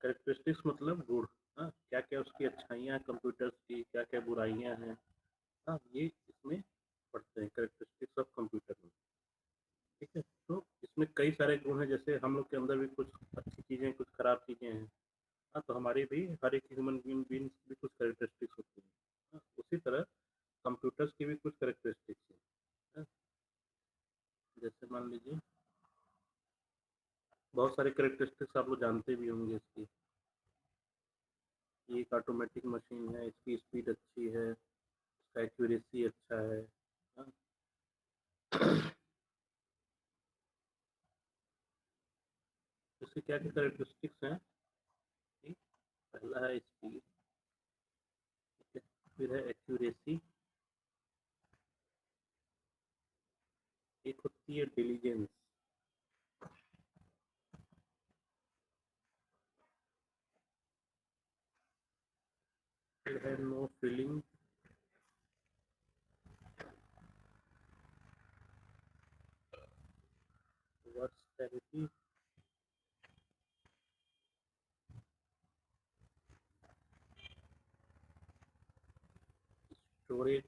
Characteristics मतलब गुण। हाँ, क्या क्या उसकी अच्छाइयाँ हैं कंप्यूटर्स की, क्या क्या बुराइयाँ हैं। हाँ, ये इसमें पढ़ते हैं कैरेक्टरिस्टिक्स ऑफ कंप्यूटर में। ठीक है, तो इसमें कई सारे गुण हैं, जैसे हम लोग के अंदर भी कुछ अच्छी चीज़ें कुछ खराब चीज़ें हैं। हाँ, तो हमारी भी हर एक ह्यूमन बीइंग्स की कुछ कैरेक्टरिस्टिक्स होती हैं। हाँ, उसी तरह कंप्यूटर्स की भी कुछ कैरेक्टरिस्टिक्स हैं। हाँ, जैसे मान लीजिए बहुत सारे कैरेक्टरिस्टिक्स आप लोग जानते भी होंगे इसकी। ये एक ऑटोमेटिक मशीन है, इसकी स्पीड अच्छी है, इसका एक्यूरेसी अच्छा है। हाँ, इसके क्या क्या कैरेक्टरिस्टिक्स हैं कि पहला है स्पीड, फिर है एक्यूरेसी, एक होती है डिलीजेंस, फिर है नो फीलिंग, वर्सटैलिटी, स्टोरेज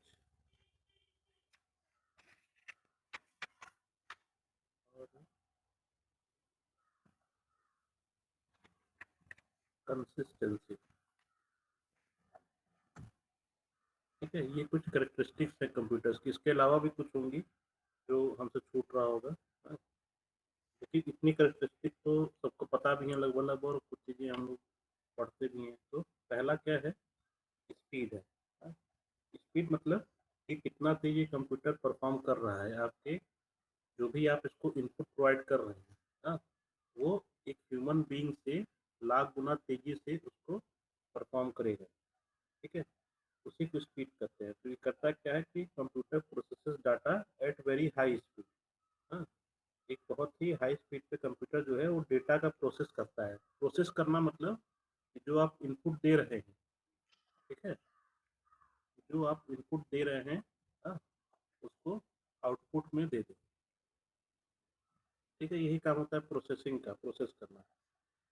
और कंसिस्टेंसी। ठीक है, ये कुछ कैरेक्टरिस्टिक्स है कंप्यूटर्स की, इसके अलावा भी कुछ होंगी जो हमसे छूट रहा होगा। हाँ, लेकिन इतनी कैरेक्टरिस्टिक तो सबको पता भी है लगभग लगभग, और कुछ चीज़ें हम लोग पढ़ते भी हैं। तो पहला क्या है, स्पीड है। हाँ, स्पीड मतलब कि कितना तेज ये कंप्यूटर परफॉर्म कर रहा है आपके, जो भी आप इसको इनपुट प्रोवाइड कर रहे हैं। हाँ, वो एक ह्यूमन बीइंग से लाख गुना तेजी से उसको परफॉर्म करेगा। ठीक है, उसी को स्पीड कहते हैं। तो ये करता क्या है कि computer processes data at very high speed. हाँ, एक बहुत ही हाई स्पीड पे कंप्यूटर जो है वो डेटा का प्रोसेस करता है। प्रोसेस करना मतलब कि जो आप इनपुट दे रहे हैं, ठीक है, जो आप इनपुट दे रहे हैं, हाँ, उसको आउटपुट में दे दें। ठीक है, यही काम होता है प्रोसेसिंग का, प्रोसेस करना।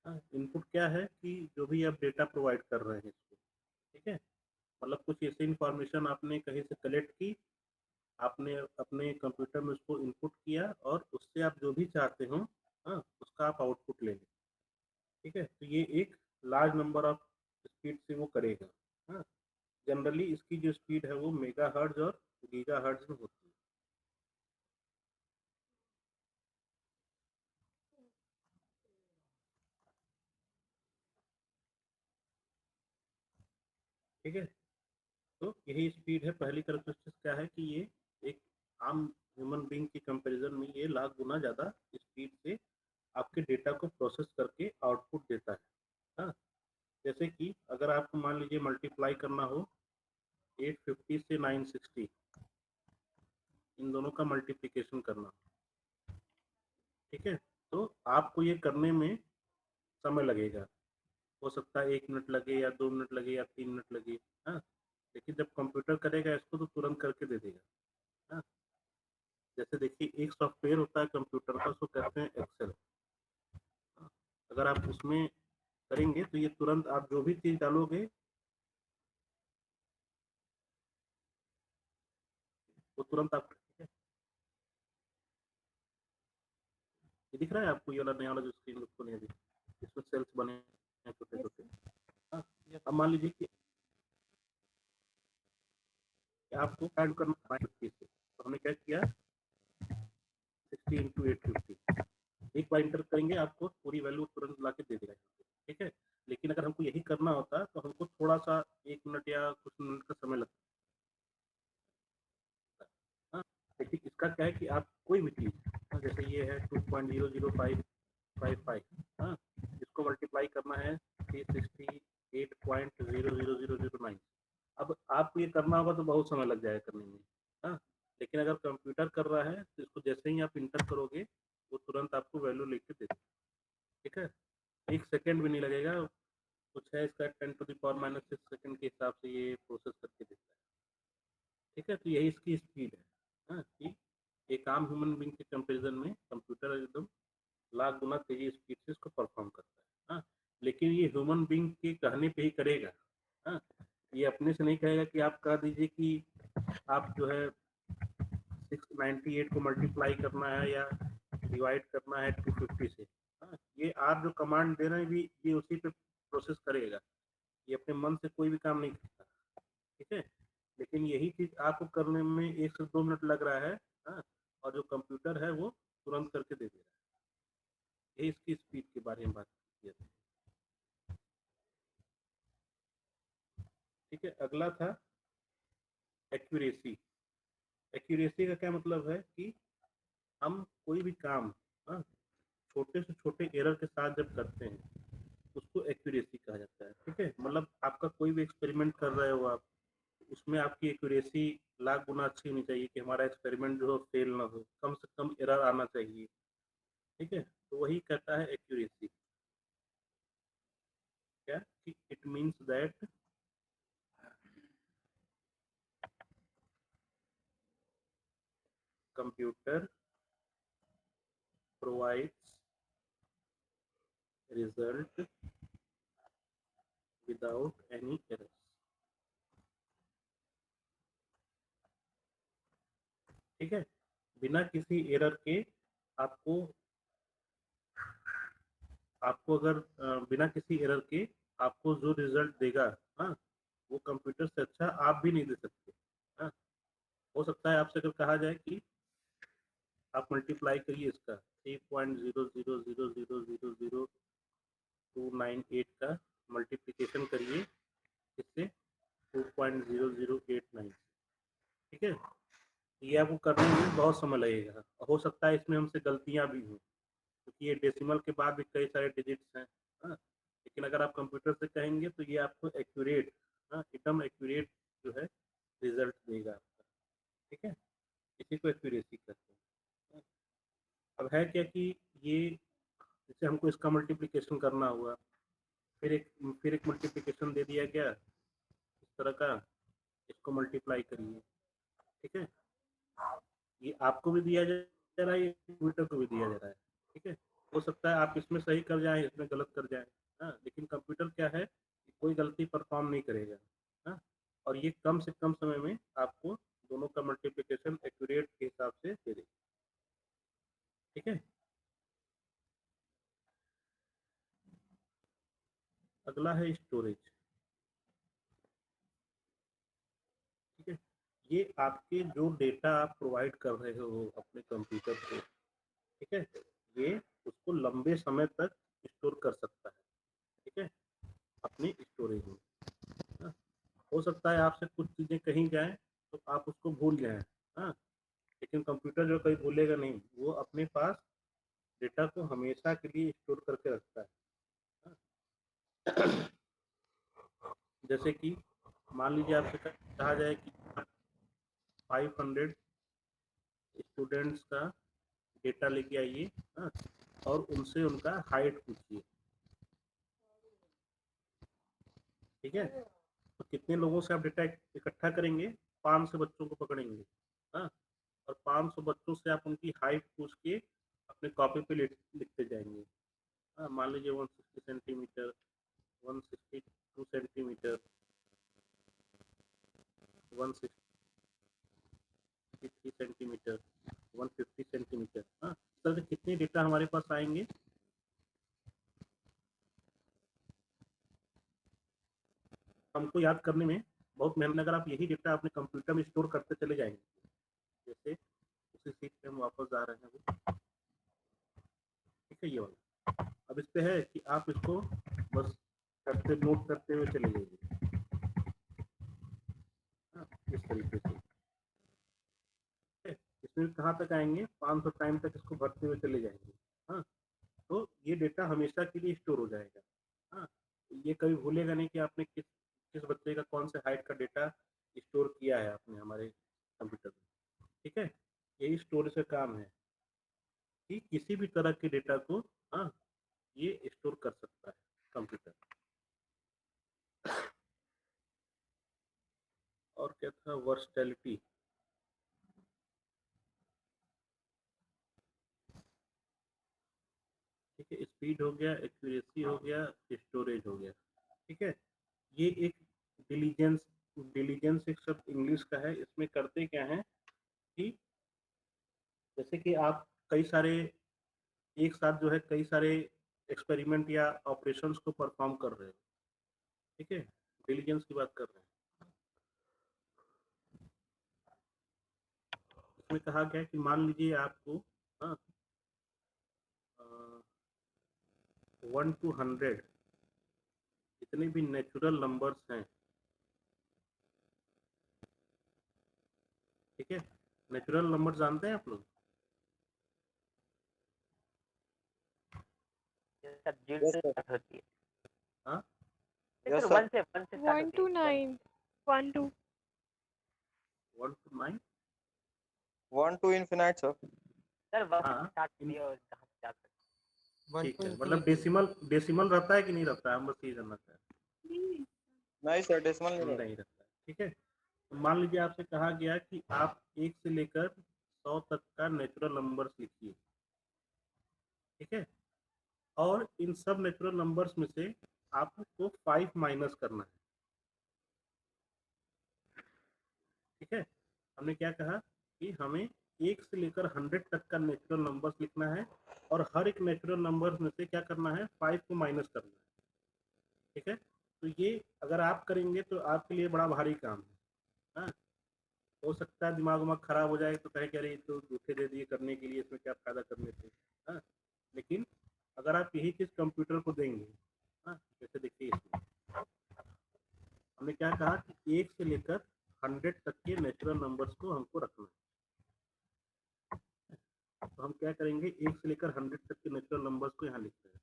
हाँ, इनपुट क्या है कि जो भी आप डेटा प्रोवाइड कर रहे हैं इसको। ठीक है, मतलब कुछ ऐसी इंफॉर्मेशन आपने कहीं से कलेक्ट की, आपने अपने कंप्यूटर में उसको इनपुट किया, और उससे आप जो भी चाहते हो, हाँ, उसका आप आउटपुट ले लें। ठीक है, तो ये एक लार्ज नंबर ऑफ स्पीड से वो करेगा। हाँ, जनरली इसकी जो स्पीड है वो मेगा हर्ट्ज और गीगा हर्ट्ज में होती है। ठीक है, तो यही स्पीड है। पहली कैरेक्टरिस्टिक क्या है कि ये एक आम ह्यूमन बीइंग की कंपैरिजन में ये लाख गुना ज़्यादा स्पीड से आपके डेटा को प्रोसेस करके आउटपुट देता है। हाँ, जैसे कि अगर आपको मान लीजिए मल्टीप्लाई करना हो 850 से 960, इन दोनों का मल्टीप्लिकेशन करना, ठीक है, तो आपको ये करने में समय लगेगा। हो सकता है 1 मिनट लगे, या 2 मिनट लगे, या 3 मिनट लगे। हाँ, लेकिन जब कंप्यूटर करेगा इसको तो तुरंत करके दे देगा। हाँ, जैसे देखिए एक सॉफ्टवेयर होता है कंप्यूटर का, उसको कहते हैं एक्सेल। हाँ, अगर आप उसमें करेंगे तो ये तुरंत आप जो भी चीज़ डालोगे वो तुरंत आप, ठीक है, ये दिख रहा है आपको, ये वाला नया वाला जो स्क्रीन उसको नहीं दिख, इसमें सेल्स बने हैं छोटे छोटे। हाँ, अब मान लीजिए कि आपको ऐड करना है 550 से, तो हमने क्या किया, 60 × 850, एक बार इंटर करेंगे आपको पूरी वैल्यू तुरंत ला के दे देगा। ठीक है, लेकिन अगर हमको यही करना होता तो हमको थोड़ा सा 1 मिनट या कुछ मिनट का समय लगता है। हाँ, लेकिन इसका क्या है कि आप कोई भी चीज़, हाँ, जैसे ये है 2.00555, हाँ, इसको मल्टीप्लाई करना है 368.000009। अब आपको ये करना होगा तो बहुत समय लग जाएगा करने में। हाँ, लेकिन अगर कंप्यूटर कर रहा है तो इसको जैसे ही आप इंटर करोगे वो तुरंत आपको वैल्यू लेके दे देगा। ठीक है, 1 सेकेंड भी नहीं लगेगा। कुछ है इसका 10⁻⁻⁶ सेकंड के हिसाब से ये प्रोसेस करके देता है। ठीक है, तो यही इसकी स्पीड है। हाँ, कि एक आम ह्यूमन बीइंग के कंपेरिजन में कंप्यूटर एकदम लाख गुना तेजी स्पीड से इसको परफॉर्म करता है। हाँ, लेकिन ये ह्यूमन बीइंग के कहने पे ही करेगा। हाँ, ये अपने से नहीं कहेगा कि आप कह दीजिए कि आप जो है 698 को मल्टीप्लाई करना है या डिवाइड करना है 250 से। हाँ, ये आप जो कमांड दे रहे हैं भी ये उसी पे प्रोसेस करेगा। ये अपने मन से कोई भी काम नहीं करता। ठीक है, लेकिन यही चीज आपको करने में 1 से 2 मिनट लग रहा है। हाँ, और जो कंप्यूटर है वो तुरंत करके दे दे रहा है। यही इसकी स्पीड के बारे में बात की है। ठीक है, अगला था एक्यूरेसी। एक्यूरेसी का क्या मतलब है कि हम कोई भी काम, हाँ, छोटे से छोटे एरर के साथ जब करते हैं उसको एक्यूरेसी कहा जाता है। ठीक है, मतलब आपका कोई भी एक्सपेरिमेंट कर रहे हो आप, उसमें आपकी एक्यूरेसी लाख गुना अच्छी होनी चाहिए कि हमारा एक्सपेरिमेंट जो हो फेल ना हो, कम से कम एरर आना चाहिए। ठीक है, तो वही कहता है एक्यूरेसी। क्या कि it means that computer provides result without any error. ठीक है, बिना किसी एरर के आपको आपको अगर बिना किसी एरर के आपको जो रिजल्ट देगा, हाँ, वो कंप्यूटर से अच्छा आप भी नहीं दे सकते। हाँ, हो सकता है आपसे अगर कहा जाए कि आप मल्टीप्लाई करिए इसका 3.0000000298 का मल्टीप्लिकेशन करिए इससे 2.0089। ठीक है, ये आपको करने में बहुत समय लगेगा। हो सकता है इसमें हमसे गलतियां भी हों, क्योंकि ये डेसिमल के बाद भी कई सारे डिजिट्स हैं। हाँ, लेकिन अगर आप कंप्यूटर से कहेंगे तो ये आपको एक्यूरेट, हाँ, एकदम एक्यूरेट जो है रिजल्ट देगा आपका। ठीक है, इसी को एक्यूरेसी कहते हैं। अब है क्या कि ये जैसे हमको इसका मल्टीप्लिकेशन करना हुआ, फिर एक मल्टीप्लिकेशन दे दिया गया इस तरह का, इसको मल्टीप्लाई करिए। ठीक है, ये आपको भी दिया जा रहा है, ये कंप्यूटर को भी दिया जा रहा है। ठीक है, हो सकता है आप इसमें सही कर जाएं, इसमें गलत कर जाएं। हाँ, लेकिन कंप्यूटर क्या है कि कोई गलती परफॉर्म नहीं करेगा। हाँ, और ये कम से कम समय में आपको दोनों का मल्टीप्लिकेशन एक्यूरेट के हिसाब से दे देगा। ठीक है, अगला है स्टोरेज। ठीक है, ये आपके जो डेटा आप प्रोवाइड कर रहे हो अपने कंप्यूटर को, ठीक है, ये उसको लंबे समय तक स्टोर कर सकता है। ठीक है, अपनी स्टोरेज में। हाँ, हो सकता है आपसे कुछ चीज़ें कहीं जाएं तो आप उसको भूल जाएं। हाँ, लेकिन कंप्यूटर जो कहीं भूलेगा नहीं, वो अपने पास डेटा को हमेशा के लिए स्टोर करके रखता है। हाँ, जैसे कि मान लीजिए आपसे कहा जाए कि 500 स्टूडेंट्स का डेटा लेके आइए। हाँ, और उनसे उनका हाइट पूछिए। ठीक है, तो कितने लोगों से आप डेटा इकट्ठा करेंगे? 500 बच्चों को पकड़ेंगे। हाँ, और 500 बच्चों से आप उनकी हाइट पूछ के अपने कॉपी पे लिखते जाएंगे। हाँ, मान लीजिए 160 सेंटीमीटर, 162 सेंटीमीटर, 163 सेंटीमीटर, 150 सेंटीमीटर। हाँ, इस तरह से कितने डेटा हमारे पास आएंगे? हमको याद करने में बहुत मेहनत। अगर आप यही डेटा अपने कंप्यूटर में स्टोर करते चले जाएंगे, जैसे उसी सीट पे हम वापस जा रहे हैं। ठीक है, ये वाला अब इस पे है कि आप इसको बस करते नोट करते हुए चले जाइए। हाँ, इस तरीके से। इसमें कहाँ तक आएंगे? 500 टाइम तक इसको भरते हुए चले जाएंगे। हाँ, तो ये डेटा हमेशा के लिए स्टोर हो जाएगा। हाँ, ये कभी भूलेगा नहीं कि आपने किस किस बच्चे का कौन से हाइट का डेटा स्टोर किया है आपने हमारे कंप्यूटर में। ठीक है, यही स्टोरेज का काम है कि किसी भी तरह के डेटा को, हाँ, ये स्टोर कर सकता है कंप्यूटर। और क्या था? वर्सटैलिटी। ठीक है, स्पीड स्पीड हो गया, एक्यूरेसी हो गया, स्टोरेज हो गया। ठीक है, ये एक डिलीजेंस डिलीजेंस एक शब्द इंग्लिश का है। इसमें करते क्या है कि जैसे कि आप कई सारे एक साथ जो है कई सारे एक्सपेरिमेंट या ऑपरेशंस को परफॉर्म कर रहे हो। ठीक है, डिलीजेंस की बात कर रहे हैं। इसमें कहा गया कि मान लीजिए आपको 1 to 100 जितने भी नेचुरल नंबर्स हैं, ठीक है, नेचुरल नंबर जानते हैं आप लोग? yes sir होती है। हाँ, yes वन sir से 1 to 9 1 to 1 to 9। 1 to infinite sir sir one हाँ, से स्टार्ट होती है और कहाँ से जा सकते ठीक है, मतलब डेसिमल रहता है कि नहीं रहता है, हम बस ये जानना चाहते नहीं सर डेसिमल हैं। नहीं रहेगा नहीं रहता है। ठीक है, तो मान लीजिए आपसे कहा गया कि आप 1 से लेकर 100 तक का नेचुरल नंबर्स लिखिए। ठीक है, और इन सब नेचुरल नंबर्स में से आपको 5 माइनस करना है। ठीक है, हमने क्या कहा कि हमें 1 से लेकर 100 तक का नेचुरल नंबर्स लिखना है और हर एक नेचुरल नंबर में से क्या करना है, 5 को माइनस करना है। ठीक है, तो ये अगर आप करेंगे तो आपके लिए बड़ा भारी काम है। हाँ, हो सकता है दिमाग उमाग खराब हो जाए तो कहे कि अरे ये तो धोखे दे दिए करने के लिए, इसमें क्या फायदा करने से। हाँ, लेकिन अगर आप यही चीज़ कंप्यूटर को देंगे, हाँ, जैसे देखिए इसमें हमने क्या कहा कि 1 से लेकर 100 तक के नेचुरल नंबर्स को हमको रखना है। तो हम क्या करेंगे, 1 से लेकर 100 तक के नेचुरल नंबर्स को यहाँ लिखते हैं।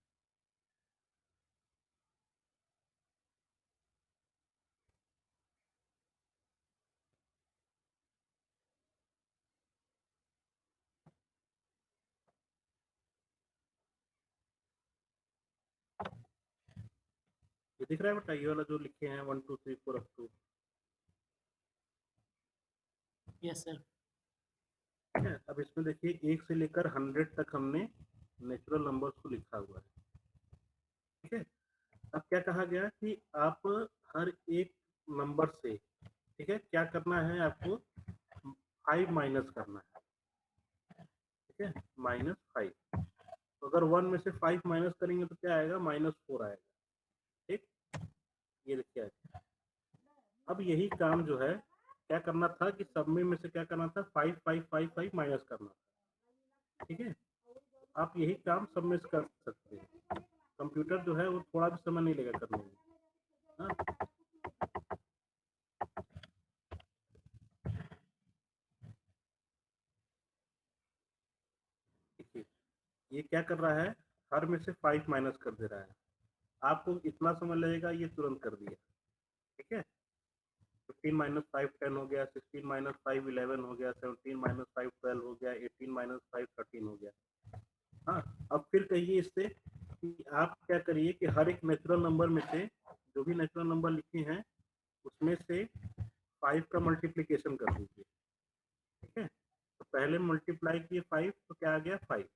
ये दिख रहा है बेटा, ये वाला जो लिखे हैं 1 2 3 4 अप टू। Yes sir. ठीक है, अब इसमें देखिए 1 से लेकर 100 तक हमने नेचुरल नंबर्स को लिखा हुआ है। ठीक है, अब क्या कहा गया कि आप हर एक नंबर से, ठीक है, क्या करना है आपको, 5 माइनस करना है। ठीक है, -5। तो अगर 1 में से 5 माइनस करेंगे तो क्या आएगा, -4 आएगा। ठीक, ये देखिए अब यही काम जो है क्या करना था कि सब में से क्या करना था, 5 5 5 5 माइनस करना था। ठीक है, आप यही काम सब में से कर सकते हैं। कंप्यूटर जो है वो थोड़ा भी समय नहीं लेगा करने में। हाँ, देखिए ये क्या कर रहा है, हर में से 5 माइनस कर दे रहा है। आपको इतना समय लगेगा, ये तुरंत कर दिया। ठीक है, 15 माइनस 5 10 हो गया, 16 माइनस 5 11 हो गया, 17 माइनस 5 12 हो गया, 18 माइनस 5 13 हो गया। हाँ, अब फिर कहिए इससे कि आप क्या करिए कि हर एक नेचुरल नंबर में से जो भी नेचुरल नंबर लिखे हैं उसमें से 5 का मल्टीप्लिकेशन कर दीजिए। ठीक है, तो पहले मल्टीप्लाई किए 5 तो क्या आ गया 5,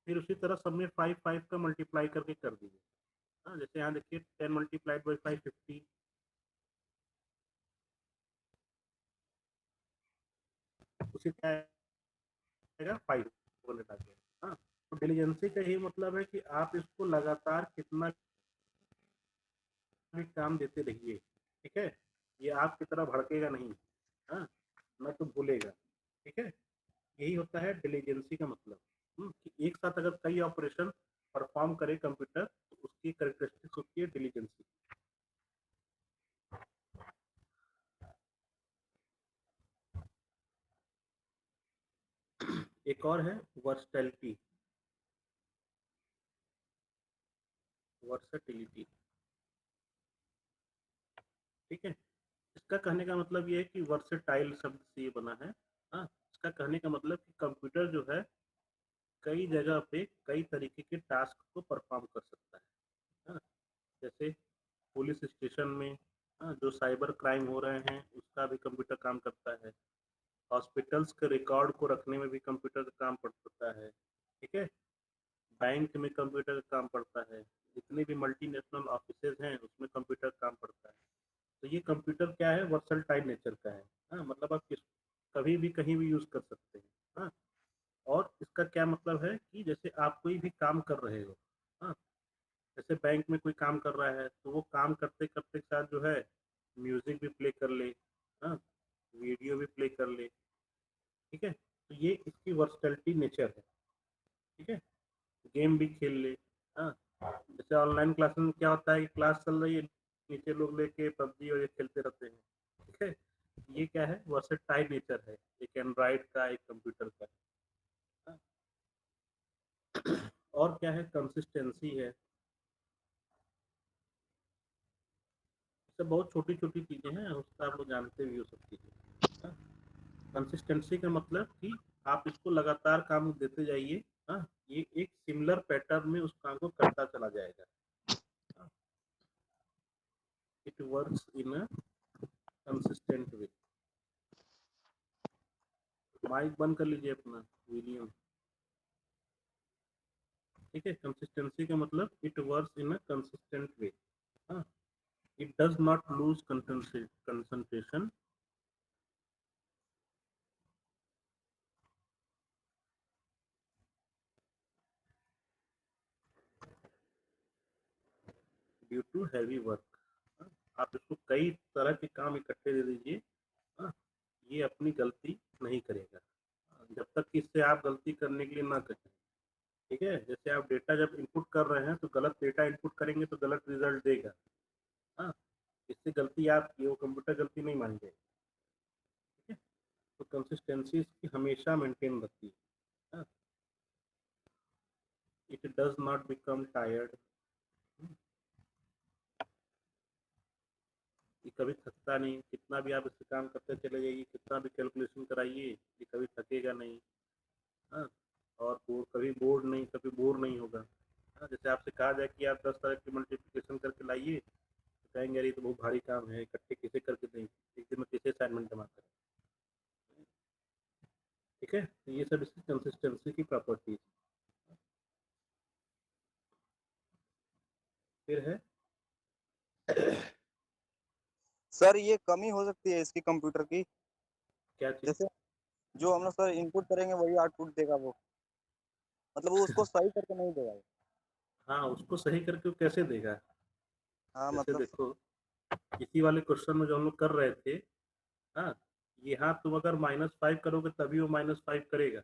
फिर उसी तरह सब में 5 5 का मल्टीप्लाई करके कर दीजिए। हाँ, जैसे यहाँ देखिए 10 मल्टीप्लाइड बाई 5 50, उसी क्या आएगा 5 आ गया। हाँ, तो डिलीजेंसी का यही मतलब है कि आप इसको लगातार कितना भी काम देते रहिए। ठीक है, ये आपकी तरह भड़केगा नहीं। हाँ, न तो भूलेगा। ठीक है, यही होता है डिलीजेंसी का मतलब। कि एक साथ अगर कई ऑपरेशन परफॉर्म करे कंप्यूटर तो उसकी कैरेक्टरिस्टिक्स होती है डिलीजेंसी। एक और है वर्सटैलिटी। वर्सेटिलिटी, ठीक है, इसका कहने का मतलब ये है कि वर्सेटाइल शब्द से ये बना है। हाँ, इसका कहने का मतलब कि कंप्यूटर जो है कई जगह पे कई तरीके के टास्क को परफॉर्म कर सकता है। हाँ, जैसे पुलिस स्टेशन में, हाँ, जो साइबर क्राइम हो रहे हैं उसका भी कंप्यूटर काम करता है। हॉस्पिटल्स के रिकॉर्ड को रखने में भी कंप्यूटर का काम पड़ता है। ठीक है, बैंक में कंप्यूटर का काम पड़ता है, जितने भी मल्टीनेशनल ऑफिसेज हैं उसमें कंप्यूटर का काम पड़ता है। तो ये कंप्यूटर क्या है, वर्सटाइल नेचर का है। हाँ, मतलब आप कभी भी कहीं भी यूज़ कर सकते हैं। हाँ, और इसका क्या मतलब है कि जैसे आप कोई भी काम कर रहे हो, हाँ, जैसे बैंक में कोई काम कर रहा है तो वो काम करते करते साथ जो है म्यूजिक भी प्ले कर ले, हाँ, वीडियो भी प्ले कर ले। ठीक है, तो ये इसकी वर्सटैलिटी नेचर है। ठीक है, गेम भी खेल ले। हाँ, जैसे ऑनलाइन क्लास में क्या होता है कि क्लास चल रही है, नीचे लोग लेके पबजी और ये खेलते रहते हैं। ठीक है, ये क्या है, वर्सटाइल नेचर है, एक एंड्रॉइड का, एक कंप्यूटर का। हाँ, और क्या है, कंसिस्टेंसी है। सब बहुत छोटी छोटी चीजें हैं, उसका आप लोग जानते भी हो सब चीजें। कंसिस्टेंसी का मतलब कि आप इसको लगातार काम देते जाइए। हाँ, ये एक सिमिलर पैटर्न में उस काम को करता चला जाएगा। It works in a consistent way. Mike बंद कर लीजिए अपना, विलियम। ठीक है, कंसिस्टेंसी का मतलब it works in a consistent way. हाँ, it does not lose concentration. Due to heavy work. आप इसको कई तरह के काम इकट्ठे दे दीजिए, हाँ, ये अपनी गलती नहीं करेगा जब तक कि इससे आप गलती करने के लिए ना कहें। ठीक है, जैसे आप डेटा जब इनपुट कर रहे हैं तो गलत डेटा इनपुट करेंगे तो गलत रिजल्ट देगा। हाँ, इससे गलती आपकी, वो कंप्यूटर गलती नहीं मान जाएगी। ठीक है, तो कंसिस्टेंसी इसकी हमेशा मेंटेन रहती है। हाँ, it does not become tired. ये कभी थकता नहीं, कितना भी आप इससे काम करते चले जाइए, कितना भी कैलकुलेशन कराइए, ये कभी थकेगा नहीं। हाँ, और कभी बोर नहीं, कभी बोर नहीं होगा। हाँ, जैसे आपसे कहा जाए कि आप 10 तरह की मल्टीप्लिकेशन करके लाइए, तो कहेंगे अरे ये तो बहुत भारी काम है, इकट्ठे कैसे करके दें, एक दिन में कैसे असाइनमेंट जमा करें। ठीक है, तो ये सब इसकी कंसिस्टेंसी की प्रॉपर्टीज। फिर है सर ये कमी हो सकती है इसकी कंप्यूटर की, क्या चीज? जैसे जो हम लोग सर इनपुट करेंगे वही आउटपुट देगा वो, मतलब वो उसको सही करके नहीं देगा वो। हाँ, उसको सही करके वो कैसे देगा? हाँ जैसे मतलब देखो, इसी वाले क्वेश्चन में जो हम लोग कर रहे थे, हाँ, यहाँ तुम अगर -5 करोगे तभी वो -5 करेगा।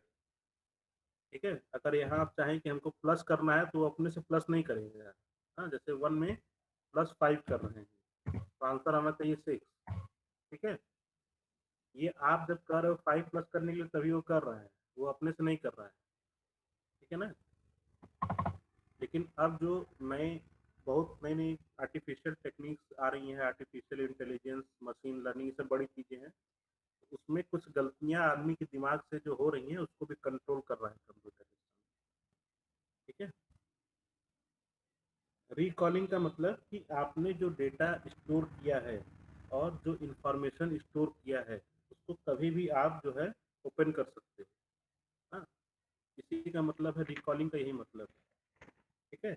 ठीक है, अगर यहाँ आप चाहें कि हमको प्लस करना है तो वो अपने से प्लस नहीं करेगा। हाँ, जैसे 1 में +5 कर रहे हैं तो आंसर आना चाहिए 6। ठीक है, ये आप जब कर रहे हो 5 प्लस करने के लिए तभी वो कर रहा है, वो अपने से नहीं कर रहा है। ठीक है ना? लेकिन अब जो नए बहुत नई नई आर्टिफिशियल टेक्निक्स आ रही हैं, आर्टिफिशियल इंटेलिजेंस, मशीन लर्निंग, ये सब बड़ी चीज़ें हैं, उसमें कुछ गलतियां आदमी के दिमाग से जो हो रही हैं उसको भी कंट्रोल कर रहा है कंप्यूटर। ठीक है, रिकॉलिंग का मतलब कि आपने जो डेटा स्टोर किया है और जो इंफॉर्मेशन स्टोर किया है उसको कभी भी आप जो है ओपन कर सकते हैं। हाँ, इसी का मतलब है, रिकॉलिंग का यही मतलब है। ठीक है,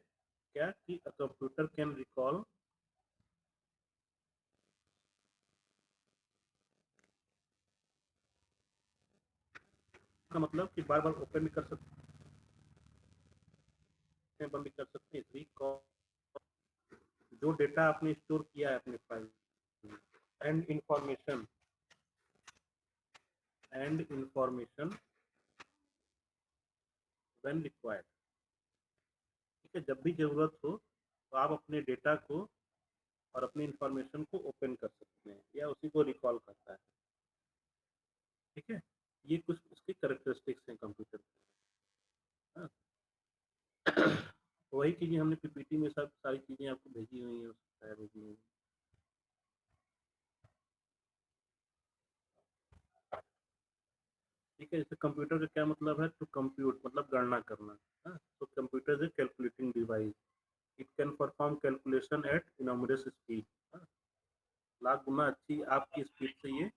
क्या कि अ कंप्यूटर कैन रिकॉल का मतलब कि बार बार ओपन भी कर सकते हैं, बंद भी कर सकते हैं। रिकॉल जो डेटा आपने स्टोर किया है अपने file and information when required. ठीक है, जब भी जरूरत हो तो आप अपने डेटा को और अपनी इंफॉर्मेशन को ओपन कर सकते हैं या उसी को रिकॉल करता है। ठीक है, ये कुछ इसके कैरेक्टरिस्टिक्स हैं कंप्यूटर के। हाँ, वही चीज़ें हमने पीपीटी में सब सारी चीज़ें आपको भेजी हुई हैं, भेजी हुई हैं। ठीक है, जैसे कंप्यूटर का क्या मतलब है, टू कंप्यूट मतलब गणना करना। हाँ, तो computer is a calculating device, it can perform calculation at enormous speed. Lakh गुना अच्छी आपकी स्पीड से ये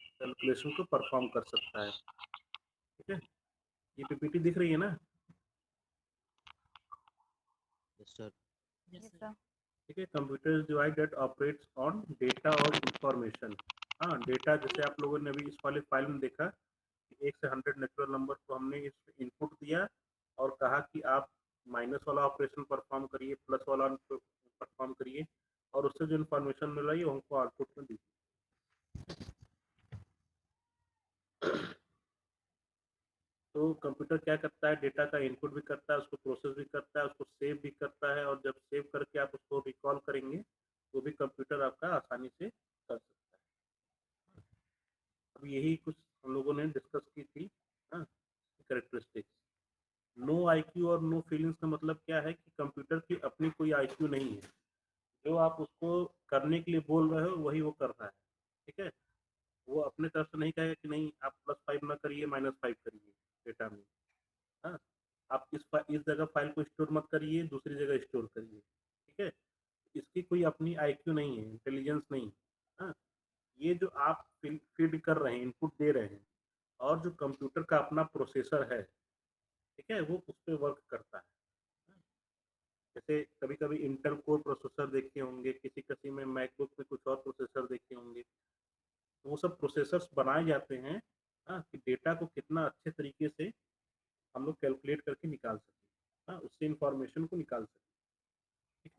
कैलकुलेशन को परफॉर्म कर सकता है। ठीक है, ये पीपीटी दिख रही है ना? Yes, sir. Yes, Yes, sir. sir. ठीक है। Computer is device that operates on data और इंफॉर्मेशन। हाँ, डेटा जैसे आप लोगों ने अभी इस वाले फाइल में देखा कि 1 से 100 नेचुरल नंबर को हमने इस इनपुट दिया और कहा कि आप माइनस वाला ऑपरेशन परफॉर्म करिए, प्लस वाला परफॉर्म करिए, और उससे जो इन्फॉर्मेशन मिल रही है वो हमको आउटपुट में दीजिए। तो कंप्यूटर क्या करता है, डेटा का इनपुट भी करता है, उसको प्रोसेस भी करता है, उसको सेव भी करता है, और जब सेव करके आप उसको रिकॉल करेंगे तो भी कंप्यूटर आपका आसानी से कर सकता है। अब यही कुछ हम लोगों ने डिस्कस की थी कैरेक्टरिस्टिक्स। नो आईक्यू और नो फीलिंग्स का मतलब क्या है कि कंप्यूटर की अपनी कोई आईक्यू नहीं है। जो आप उसको करने के लिए बोल रहे हो वही वो कर रहा है। ठीक है, वो अपने तरफ से नहीं कहेगा कि नहीं आप +5 ना करिए, -5 करिए डेटा में। हाँ, आप इस जगह फाइल को स्टोर मत करिए, दूसरी जगह स्टोर करिए। ठीक है, इसकी कोई अपनी आईक्यू नहीं है, इंटेलिजेंस नहीं। हाँ, ये जो आप फीड कर रहे हैं, इनपुट दे रहे हैं, और जो कंप्यूटर का अपना प्रोसेसर है, ठीक है, वो उस पे वर्क करता है। जैसे कभी-कभी इंटेल कोर प्रोसेसर देखे होंगे, किसी-किसी में मैकबुक में कुछ और प्रोसेसर देखे होंगे। तो वो सब प्रोसेसर्स बनाए जाते हैं कि डेटा को कितना अच्छे तरीके से हम लोग कैलकुलेट करके निकाल सकें, उससे इन्फॉर्मेशन को निकाल सकें।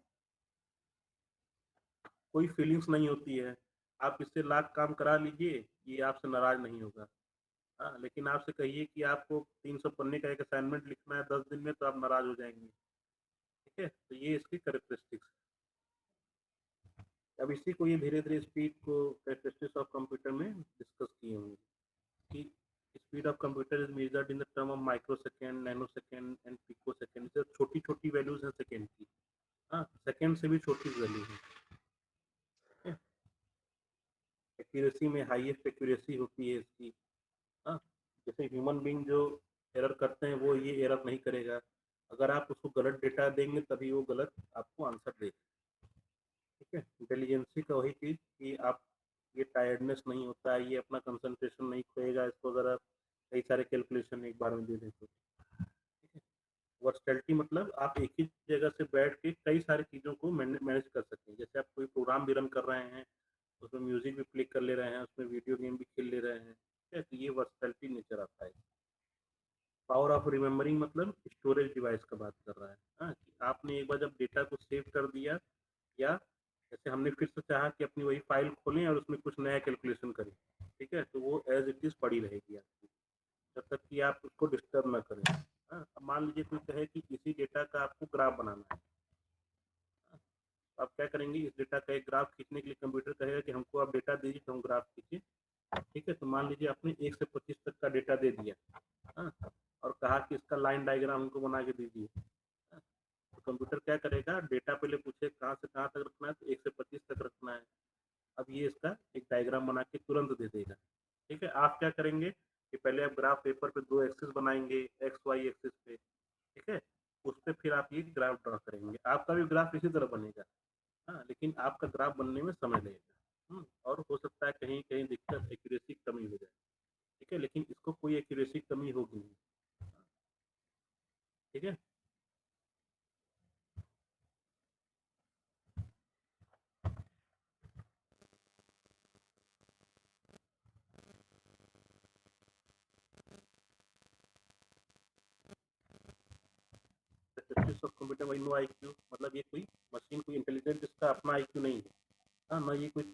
कोई फीलिंग्स नहीं होती है, आप इससे लाख काम करा लीजिए, ये आपसे नाराज़ नहीं होगा। लेकिन आपसे कहिए कि आपको 300 पन्ने का एक असाइनमेंट लिखना है 10 दिन में, तो आप नाराज़ हो जाएँगे। ठीक है? तो ये इसकी कैरेक्टरिस्टिक्स है। अब इसी को ये धीरे-धीरे स्पीड को कैरेक्टरिस्टिक्स ऑफ कंप्यूटर में डिस्कस किए होंगे कि speed of computer is measured in the term of microsecond, nanosecond and picosecond. जैसे छोटी-छोटी वैल्यूज़ हैं सेकंड की। सेकंड से भी छोटी वैल्यू है। एक्यूरेसी में हाईएस्ट एक्यूरेसी होती है इसकी। हाँ, जैसे ह्यूमन बीइंग जो एरर करते हैं वो ये एरर नहीं करेगा। अगर आप उसको गलत डेटा देंगे तभी वो गलत आपको आंसर देगा। ठीक है, इंटेलिजेंसी का वही चीज़ कि आप ये टायर्डनेस नहीं होता है, ये अपना कंसंट्रेशन नहीं खोएगा इसको अगर आप कई सारे कैलकुलेशन एक बार में दे दें तो। ठीक है, वर्सटैलिटी मतलब आप एक ही जगह से बैठ के कई सारी चीज़ों को मैनेज कर सकते हैं। जैसे आप कोई प्रोग्राम भी रन कर रहे हैं, उसमें म्यूजिक भी प्ले कर ले रहे हैं, उसमें वीडियो गेम भी खेल ले रहे हैं। ठीक है, तो ये वर्सटैलिटी नेचर आता है। पावर ऑफ रिमेम्बरिंग मतलब स्टोरेज डिवाइस का बात कर रहा है। कि आपने एक बार जब डेटा को सेव कर दिया, या जैसे हमने फिर से चाहा कि अपनी वही फाइल खोलें और उसमें कुछ नया कैलकुलेशन करें, ठीक है, तो वो एज इट इज़ पड़ी रहेगी आपकी, जब तक कि आप उसको डिस्टर्ब ना करें। अब मान लीजिए कोई कहे कि इसी डेटा का आपको ग्राफ बनाना है। तो आप क्या करेंगे, इस डेटा का एक ग्राफ खींचने के लिए कंप्यूटर कहेगा कि हमको आप डेटा दीजिए तो हम ग्राफ खींचे। ठीक है, तो मान लीजिए आपने 1 से 25 तक का डेटा दे दिया, और कहा कि इसका लाइन डायग्राम हमको बना के दीजिए। तो कंप्यूटर क्या करेगा, डेटा पहले पूछे कहाँ से कहाँ तक रखना है, तो 1 से 25 तक रखना है। अब ये इसका एक डायग्राम बना के तुरंत दे देगा। ठीक है, आप क्या करेंगे कि पहले आप ग्राफ पेपर पे 2 एक्सिस बनाएंगे, एक्स वाई एक्सिस पे। ठीक है, उस पे फिर आप ये ग्राफ ड्रा करेंगे, आपका भी ग्राफ इसी तरह बनेगा। लेकिन आपका ग्राफ बनने में समय लगेगा, और हो सकता है कहीं कहीं दिक्कत एक्यूरेसी कमी हो जाए। ठीक है, लेकिन इसको कोई एक्यूरेसी कमी होगी नहीं। ठीक है, ऑफ कंप्यूटर वही नो आईक्यू मतलब ये कोई मशीन कोई इंटेलिजेंट जिसका अपना आईक्यू नहीं है। ना ये कोई,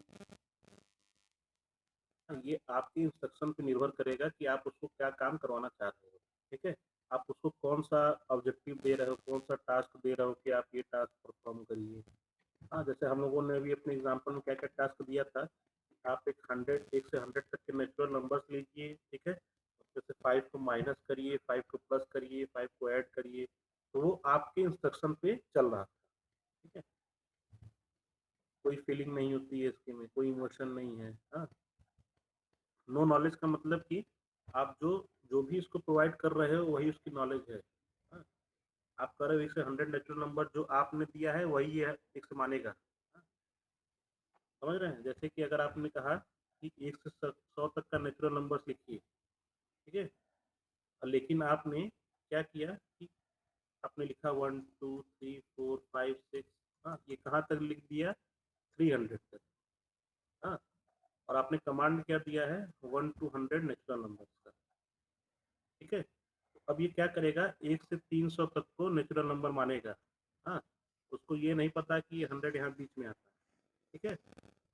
ये आपके इंस्ट्रक्शन पे निर्भर करेगा कि आप उसको क्या काम करवाना चाह रहे हो। ठीक है, आप उसको कौन सा ऑब्जेक्टिव दे रहे हो, कौन सा टास्क दे रहे हो कि आप ये टास्क परफॉर्म करिए। जैसे हम लोगों ने अभी अपने एग्जाम्पल में क्या क्या टास्क दिया था, आप एक से 100 तक के नेचुरल नंबर्स लीजिए। ठीक है, जैसे 5 को माइनस करिए, 5 को प्लस करिए, 5 को ऐड करिए, तो वो आपके इंस्ट्रक्शन पे चल रहा था। ठीक है, कोई फीलिंग नहीं होती है इसके में, कोई इमोशन नहीं है। नो नॉलेज का मतलब कि आप जो जो भी इसको प्रोवाइड कर रहे हो वही उसकी नॉलेज है। हाँ, आप कह रहे हो 1 से 100 नेचुरल नंबर जो आपने दिया है वही है 1 से मानेगा। समझ रहे हैं, जैसे कि अगर आपने कहा कि 1 से 100 तक का नेचुरल नंबर्स लिखिए। ठीक है, लेकिन आपने क्या किया कि आपने लिखा 1 2 3 4 5 6, हाँ ये कहाँ तक लिख दिया 300 तक, हाँ और आपने कमांड क्या दिया है 1 to 100 नेचुरल नंबर्स का, ठीक है। अब ये क्या करेगा 1 से 300 तक को नेचुरल नंबर मानेगा, हाँ उसको ये नहीं पता कि 100 यहाँ बीच में आता है, ठीक है।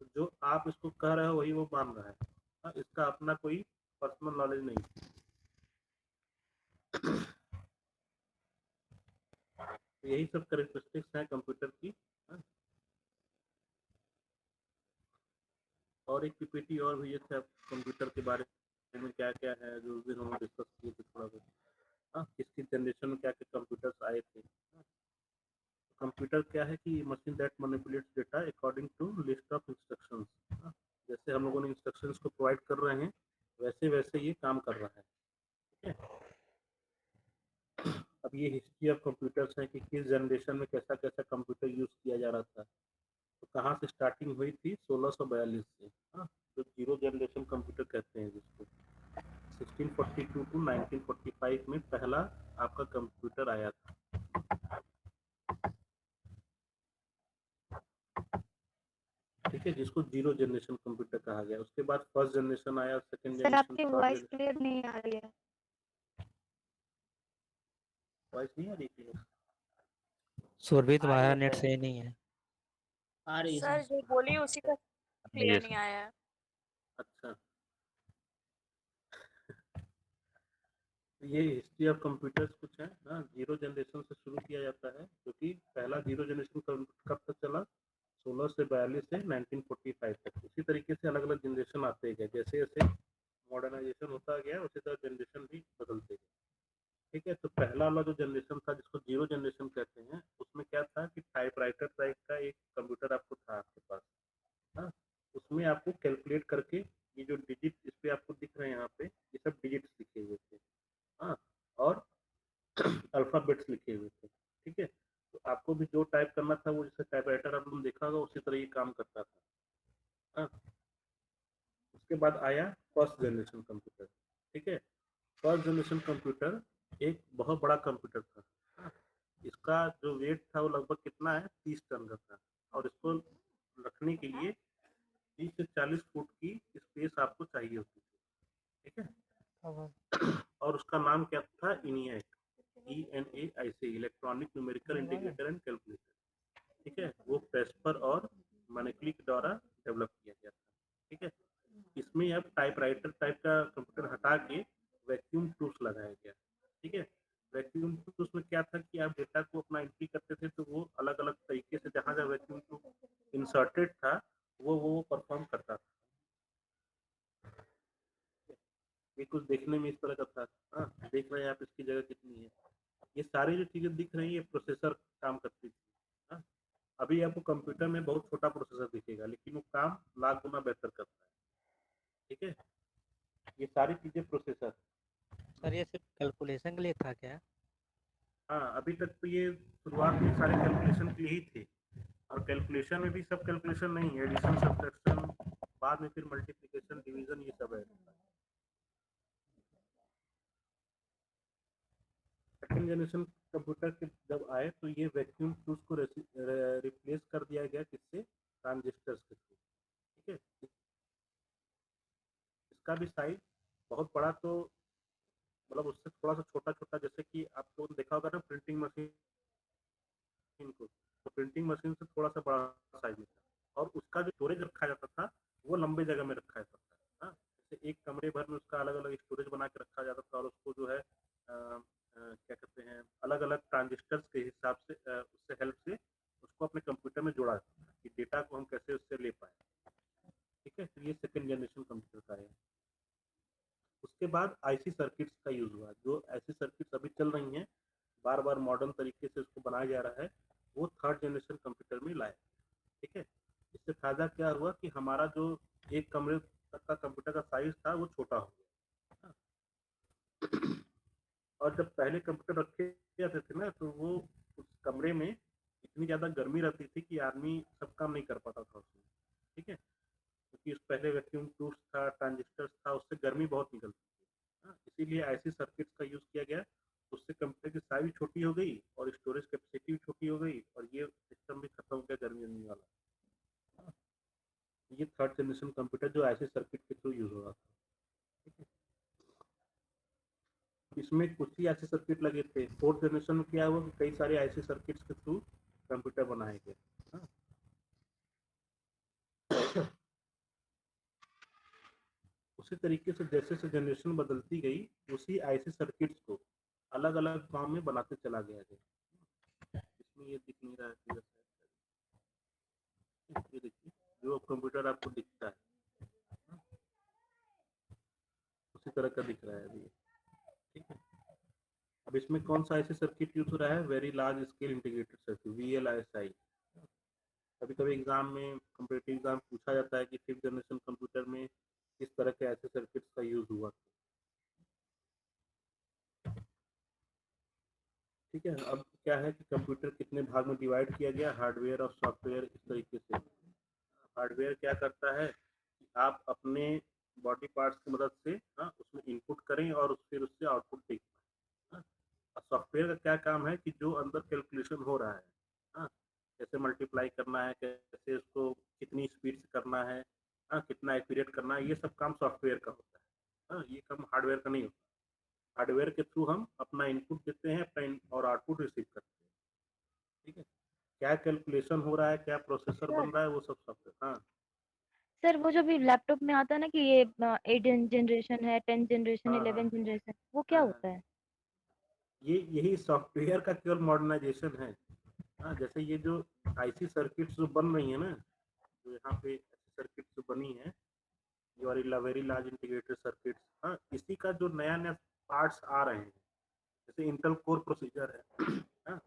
तो जो आप इसको कह रहे हो वही वो मान रहा है, हाँ इसका अपना कोई पर्सनल नॉलेज नहीं है। तो यही सब कैरेक्टरिस्टिक्स हैं कंप्यूटर की, हाँ? और एक पीपीटी और भी है कंप्यूटर के बारे में क्या क्या है जो उस दिन हम डिस्कस किए थे थोड़ा बहुत, हाँ किस किस जनरेशन में क्या क्या कंप्यूटर्स आए थे। कंप्यूटर क्या है कि machine that manipulates data according to list of instructions, जैसे हम लोगों ने इंस्ट्रक्शंस को प्रोवाइड कर रहे हैं वैसे वैसे ये काम कर रहा है, ठीक है। अब ये हिस्ट्री ऑफ कंप्यूटर्स है कि किस जनरेशन में कैसा कैसा कंप्यूटर यूज़ किया जा रहा था, तो कहाँ से स्टार्टिंग हुई थी 1642 से, हाँ जो जीरो जनरेशन कंप्यूटर कहते हैं जिसको 1642 टू 1945 में पहला आपका कंप्यूटर आया था, ठीक है, जिसको जीरो जनरेशन कंप्यूटर कहा गया। उसके बाद फर्स्ट जनरेशन आया, सेकंड सर जनरेशन, आपकी थर्ड वॉइस जनरेशन। क्लियर नहीं आ रही है। वॉइस नहीं आ रही थी? सुरभि आ तुम्हारा रही है नेट सर। सही नहीं है। आ रही है सर सर। जो बोली उसी का क्लियर नहीं आया है। अच्छा, ये हिस्ट्री ऑफ कंप्यूटर्स कुछ है ना, जीरो जनरेशन से शुरू किया जाता है, क्योंकि पहला जीरो जनरेशन कब तक चला 16 से 42 से 1945 तक। उसी तरीके से अलग अलग जनरेशन आते गए, जैसे जैसे मॉडर्नाइजेशन होता गया उसी तरह जनरेशन भी बदलते गए, ठीक है। तो पहला वाला जो जनरेशन था जिसको जीरो जनरेशन कहते हैं, उसमें क्या था कि टाइपराइटर टाइप का एक कंप्यूटर आपको था आपके पास, हाँ उसमें आपको कैलकुलेट करके ये जो डिजिट इस पे आपको दिख रहे हैं यहाँ पे ये सब डिजिट्स लिखे हुए थे, हाँ और अल्फाबेट्स लिखे हुए थे, ठीक है। तो आपको भी जो टाइप करना था वो जैसे टाइपराइटर आप लोगों ने देखा होगा उसी तरह ये काम करता था, हाँ। उसके बाद आया फर्स्ट जनरेशन कंप्यूटर, ठीक है। फर्स्ट जनरेशन कंप्यूटर एक बहुत बड़ा कंप्यूटर था, हाँ। इसका जो वेट था वो लगभग कितना है 30 टन का था, और इसको रखने के लिए 30 से 40 फुट की स्पेस आपको चाहिए होती थी, ठीक है। और उसका नाम क्या था इनियाक, ENAIC, electronic numerical integrator and calculator, ठीक है। वो प्रेस्पर और मैनेक्ली के द्वारा डेवलप किया गया था, ठीक है। इसमें अब टाइपराइटर टाइप का कंप्यूटर हटा के वैक्यूम टूल्स लगाया गया, ठीक है। वैक्यूम टूल्स में क्या था कि आप डेटा को अपना एंट्री करते थे तो वो अलग अलग तरीके से जहाँ जहाँ वैक्यूम टूल इंसर्टेड था वो परफॉर्म करता था। ये कुछ देखने में इस तरह का था, हाँ देख रहे हैं आप इसकी जगह कितनी है। ये सारी जो चीज़ें दिख रही है प्रोसेसर काम करती थी, हाँ। अभी आपको कंप्यूटर में बहुत छोटा प्रोसेसर दिखेगा लेकिन वो काम लाख गुना बेहतर करता है, ठीक है। ये सारी चीज़ें प्रोसेसर, सर ये सिर्फ कैलकुलेशन के लिए था क्या? हाँ अभी तक तो ये शुरुआत में सारे कैलकुलेशन के लिए ही थे, और कैलकुलेशन में भी सब कैलकुलेशन नहीं है, एडिशन सब्ट्रैक्शन बाद में फिर मल्टीप्लिकेशन डिवीजन ये सब है। सेकेंड जनरेशन कंप्यूटर के जब आए तो ये वैक्यूम टूल्स को रिप्लेस कर दिया गया किससे, ट्रांजिस्टर्स के थ्रू, ठीक है। इसका भी साइज बहुत बड़ा तो मतलब उससे थोड़ा सा छोटा छोटा, जैसे कि आप लोगों ने देखा होगा ना प्रिंटिंग मशीन को, तो प्रिंटिंग मशीन से थोड़ा सा बड़ा साइज में था, और उसका जो स्टोरेज रखा जाता था वो लंबे जगह में रखा जाता था, हाँ जैसे एक कमरे भर में उसका अलग अलग स्टोरेज बना के रखा जाता था, और उसको जो है क्या कहते हैं अलग अलग ट्रांजिस्टर्स के हिसाब से उससे हेल्प से उसको अपने कंप्यूटर में जोड़ा जाता था कि डेटा को हम कैसे उससे ले पाए, ठीक है। तो ये सेकेंड जनरेशन कंप्यूटर का है। उसके बाद आईसी सर्किट्स का यूज हुआ, जो ऐसी सर्किट्स अभी चल रही हैं बार बार मॉडर्न तरीके से उसको बनाया जा रहा है, वो थर्ड जनरेशन कंप्यूटर में लाए, ठीक है। इससे फायदा क्या हुआ कि हमारा जो एक कमरे तक का कंप्यूटर का साइज था वो छोटा हो गया, और जब पहले कंप्यूटर रखे जाते थे ना तो वो उस कमरे में इतनी ज़्यादा गर्मी रहती थी कि आदमी सब काम नहीं कर पाता था उसमें, ठीक है, क्योंकि उस पहले वैक्यूम ट्यूब्स था ट्रांजिस्टर्स था उससे गर्मी बहुत निकलती थी, हाँ इसीलिए ऐसी सर्किट्स का यूज़ किया गया उससे कंप्यूटर की साइज भी छोटी हो गई और स्टोरेज कैपेसिटी भी छोटी हो गई और ये सिस्टम भी खत्म हो गया गर्मी वर्मी वाला। हाँ, ये थर्ड जनरेशन कंप्यूटर जो ऐसे सर्किट के थ्रू यूज हो रहा था। ठीक है, इसमें कुछ ही ऐसे सर्किट लगे थे। फोर्थ जनरेशन में क्या हुआ कि कई सारे ऐसे सर्किट्स के थ्रू कंप्यूटर बनाए गए। हाँ, उसी तरीके से जैसे जैसे जनरेशन बदलती गई उसी ऐसे सर्किट्स को अलग अलग फॉर्म में बनाते चला गया है। इसमें ये दिख नहीं रहा है पूरा शायद। ये देखिए जो कंप्यूटर आपको दिखता है उसी तरह का दिख रहा है अभी। ठीक है, अब इसमें कौन सा ऐसे सर्किट यूज हो रहा है? Very large scale integrated circuit, VLSI। कभी कभी एग्जाम में कम्पिटिटिव एग्जाम पूछा जाता है कि फिफ्थ जनरेशन कंप्यूटर में किस तरह के ऐसे सर्किट्स का यूज हुआ। ठीक है, अब क्या है कि कंप्यूटर कितने भाग में डिवाइड किया गया, हार्डवेयर और सॉफ्टवेयर। इस तरीके से हार्डवेयर क्या करता है कि आप अपने बॉडी पार्ट्स की मदद से उसमें इनपुट करें और फिर उससे आउटपुट देख पाएं। और सॉफ्टवेयर का क्या काम है कि जो अंदर कैलकुलेशन हो रहा है, हाँ, कैसे मल्टीप्लाई करना है, कैसे उसको कितनी स्पीड से करना है, हाँ, कितना एक्यूरेट करना है, ये सब काम सॉफ्टवेयर का होता है। हाँ, ये काम हार्डवेयर का नहीं होता। हार्डवेयर के थ्रू हम अपना इनपुट देते हैं और आउटपुट रिसीव करते हैं। ठीक है, क्या कैलकुलेशन हो रहा है, क्या प्रोसेसर बन रहा है, वो सब सॉफ्टवेयर। हाँ सर वो जो भी लैपटॉप में आता है ना कि ये 8 जनरेशन है, 10 जनरेशन, हाँ 11 जनरेशन, वो क्या हाँ, होता है? ये यही सॉफ्टवेयर का केवल मॉडर्नाइजेशन है। हाँ, जैसे ये जो आईसी सर्किट्स जो बन रही है ना, जो यहाँ पे ऐसी सर्किट्स जो बनी है, ये वाली वेरी लार्ज इंटीग्रेटेड सर्किट्स, हाँ, इसी का जो नया नया पार्ट्स आ रहे हैं, जैसे इंटेल कोर प्रोसीजर है। हाँ,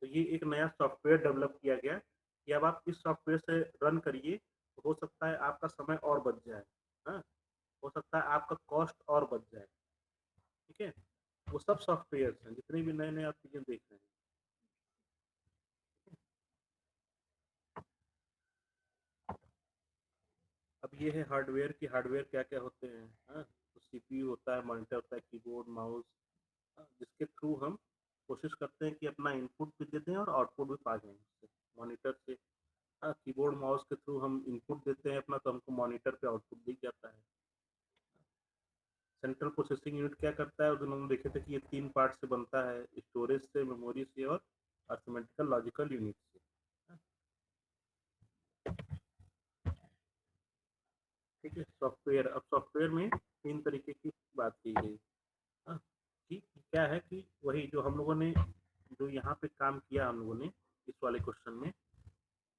तो ये एक नया सॉफ्टवेयर डेवलप किया गया कि अब आप इस सॉफ्टवेयर से रन करिए, तो हो सकता है आपका समय और बच जाए। हाँ, हो सकता है आपका कॉस्ट और बच जाए। ठीक है, वो सब सॉफ्टवेयर हैं जितने भी नए नए आप चीजें देख रहे हैं। अब ये है हार्डवेयर की हार्डवेयर क्या क्या होते हैं। हाँ, तो सीपीयू होता है, मॉनिटर होता है, कीबोर्ड, माउस, जिसके थ्रू हम कोशिश करते हैं कि अपना इनपुट भी दे दें और आउटपुट भी पा जाएं मॉनिटर से। हाँ, कीबोर्ड माउस के थ्रू हम इनपुट देते हैं अपना, तो हमको मॉनिटर पे आउटपुट दिख जाता है। सेंट्रल प्रोसेसिंग यूनिट क्या करता है, उस दिन हम देखे थे कि ये 3 पार्ट से बनता है, स्टोरेज से, मेमोरी से और अर्थमेटिकल लॉजिकल यूनिट से। ठीक है, सॉफ्टवेयर, अब सॉफ्टवेयर में 3 तरीके की बात की गई। हाँ, कि क्या है कि वही जो हम लोगों ने जो यहाँ पे काम किया हम लोगों ने इस वाले क्वेश्चन में,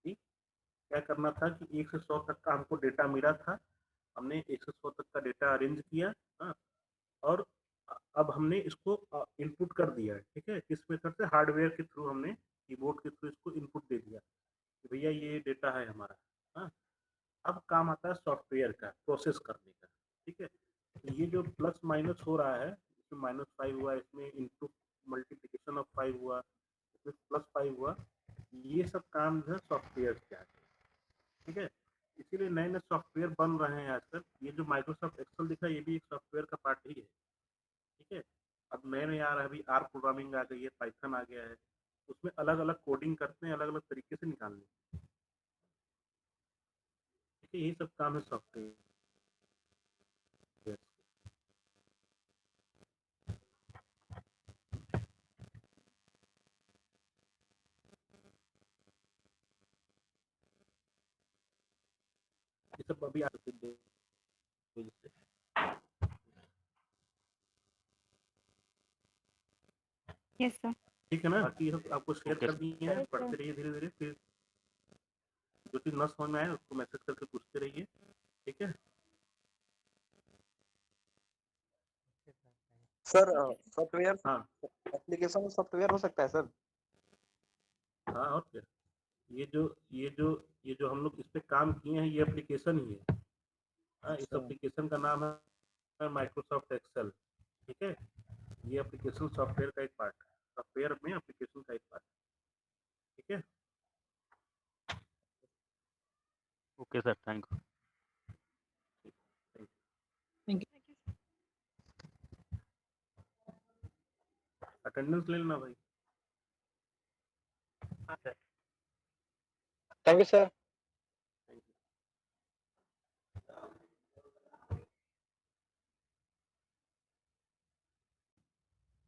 कि क्या करना था कि 1 से 100 तक का हमको डेटा मिला था, हमने 1 से 100 तक का डेटा अरेंज किया। हाँ, और अब हमने इसको इनपुट कर दिया है। ठीक है, किस मेथड से? हार्डवेयर के थ्रू हमने कीबोर्ड के थ्रू इसको इनपुट दे दिया कि भैया ये डेटा है हमारा। हाँ, अब काम आता है सॉफ्टवेयर का प्रोसेस करने का। ठीक है, तो ये जो प्लस माइनस हो रहा है, इसमें -5 हुआ, इसमें इंटू मल्टीप्लिकेशन ऑफ 5 हुआ, इसमें +5 हुआ, ये सब काम जो है सॉफ्टवेयर के आते हैं। ठीक है, इसीलिए नए नए सॉफ्टवेयर बन रहे हैं आजकल। ये जो माइक्रोसॉफ्ट एक्सेल दिखा, ये भी एक सॉफ्टवेयर का पार्ट ही है। ठीक है, अब नए नए आ रहा है, अभी आर प्रोग्रामिंग आ गई है, पाइथन आ गया है, उसमें अलग अलग कोडिंग करते हैं, अलग अलग तरीके से निकालने। ठीक है, यही सब काम है सॉफ्टवेयर। ये सब अभी आते हैं। Yes sir. ठीक है ना, बाकी सब आपको शेयर कर दिए हैं, Yes, sir. पढ़ते रहिए धीरे धीरे, फिर जो चीज न समझ में आए उसको मैसेज करके पूछते रहिए। ठीक है, सर सॉफ्टवेयर हाँ एप्लीकेशन सॉफ्टवेयर हो सकता है सर? हाँ, और क्या, ये जो ये जो ये जो हम लोग इस पे काम किए हैं, ये एप्लीकेशन ही है। हाँ, इस अच्छा। एप्लीकेशन का नाम है माइक्रोसॉफ्ट एक्सेल। ठीक है, ये एप्लीकेशन सॉफ्टवेयर का एक पार्ट है, सॉफ्टवेयर में एप्लीकेशन का एक पार्ट। ठीक है, okay sir, thank you. Thank you. Attendance ले लेना भाई। हाँ सर थैंक यू सर।